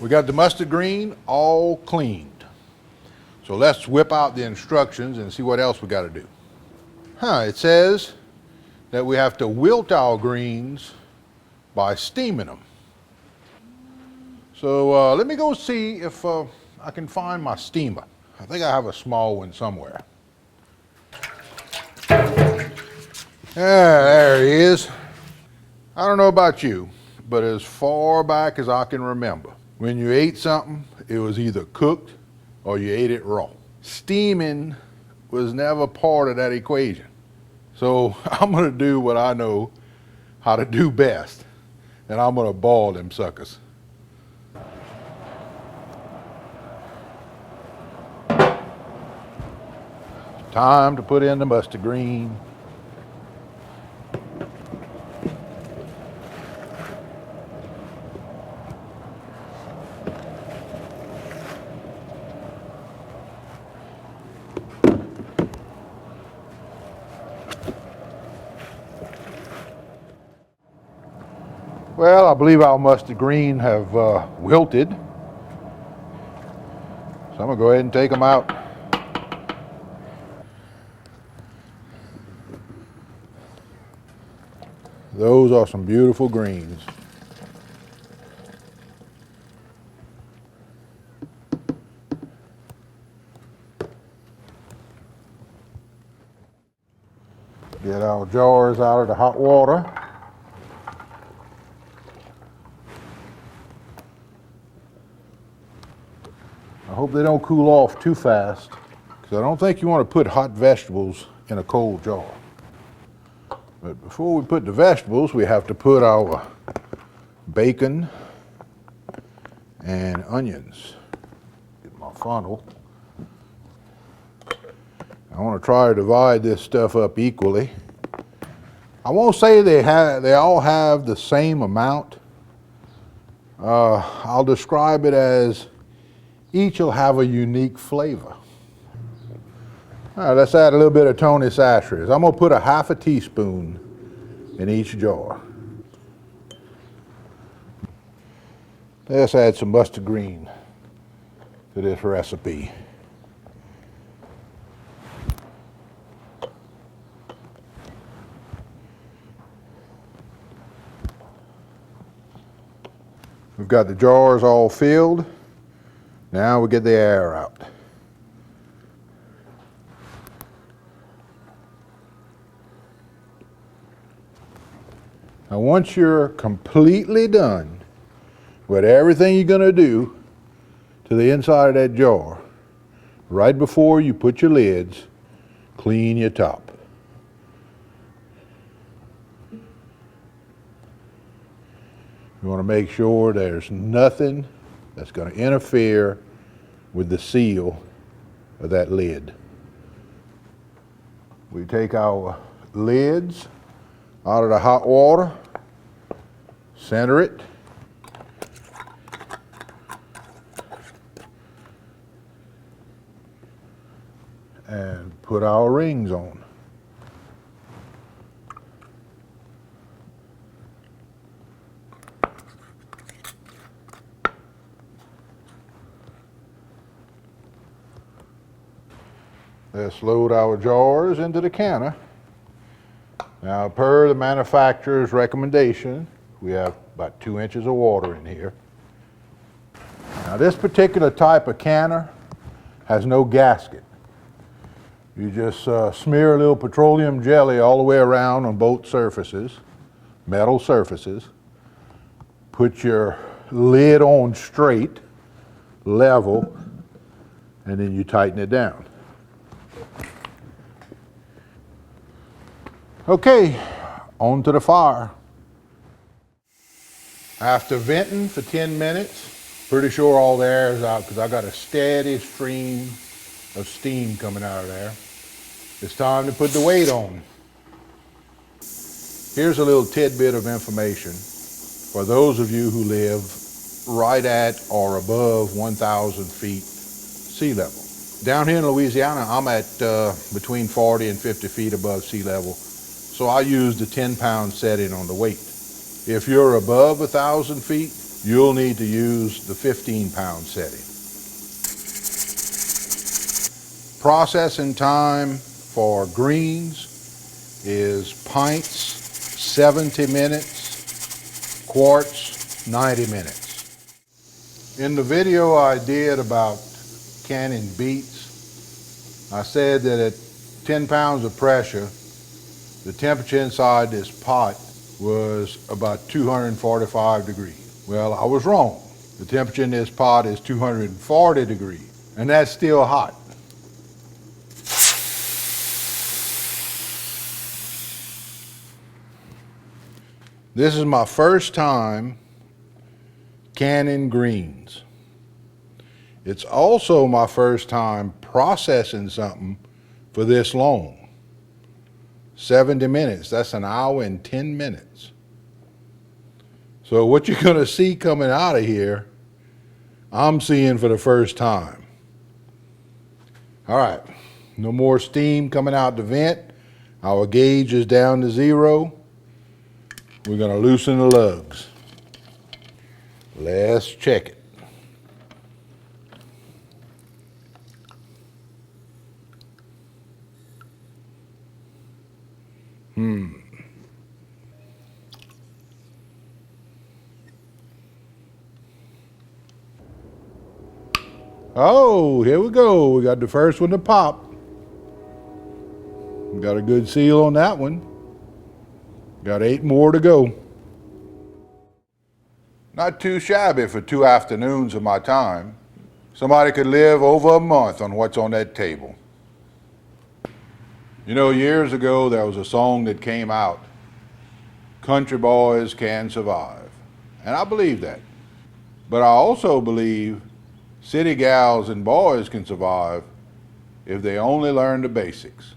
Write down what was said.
We got the mustard green all cleaned. So let's whip out the instructions and see what else we got to do. It says that we have to wilt our greens by steaming them. So let me go see if I can find my steamer. I think I have a small one somewhere. There he is. I don't know about you, but as far back as I can remember, when you ate something, it was either cooked or you ate it raw. Steaming was never part of that equation. So I'm gonna do what I know how to do best, and I'm gonna boil them suckers. Time to put in the mustard green. Well, I believe our mustard green have wilted. So I'm gonna go ahead and take them out. Those are some beautiful greens. Get our jars out of the hot water. I hope they don't cool off too fast, because I don't think you want to put hot vegetables in a cold jar. But before we put the vegetables, we have to put our bacon and onions. Get my funnel. I want to try to divide this stuff up equally. I won't say they all have the same amount. I'll describe it as each will have a unique flavor. All right, let's add a little bit of Tony Chachere's. I'm gonna put a half a teaspoon in each jar. Let's add some mustard green to this recipe. We've got the jars all filled. Now we get the air out. Now once you're completely done with everything you're gonna do to the inside of that jar, right before you put your lids, clean your top. You want to make sure there's nothing that's going to interfere with the seal of that lid. We take our lids out of the hot water, center it, and put our rings on. Let's load our jars into the canner. Now, per the manufacturer's recommendation, we have about 2 inches of water in here. Now, this particular type of canner has no gasket. You just smear a little petroleum jelly all the way around on both surfaces, metal surfaces. Put your lid on straight, level, and then you tighten it down. Okay, on to the fire. After venting for 10 minutes, pretty sure all the air is out because I got a steady stream of steam coming out of there. It's time to put the weight on. Here's a little tidbit of information for those of you who live right at or above 1,000 feet sea level. Down here in Louisiana, I'm at between 40 and 50 feet above sea level, so I use the 10-pound setting on the weight. If you're above 1,000 feet, you'll need to use the 15-pound setting. Processing time for greens is pints, 70 minutes, quarts, 90 minutes. In the video I did about canning beets, I said that at 10 pounds of pressure, the temperature inside this pot was about 245 degrees. Well, I was wrong. The temperature in this pot is 240 degrees, and that's still hot. This is my first time canning greens. It's also my first time processing something for this long. 70 minutes, that's an hour and 10 minutes. So what you're gonna see coming out of here, I'm seeing for the first time. All right, no more steam coming out the vent. Our gauge is down to 0. We're gonna loosen the lugs. Let's check it. Oh, here we go. We got the first one to pop. We got a good seal on that one. Got 8 more to go. Not too shabby for 2 afternoons of my time. Somebody could live over a month on what's on that table. You know, years ago there was a song that came out, Country Boys Can Survive. And I believe that. But I also believe city gals and boys can survive if they only learn the basics.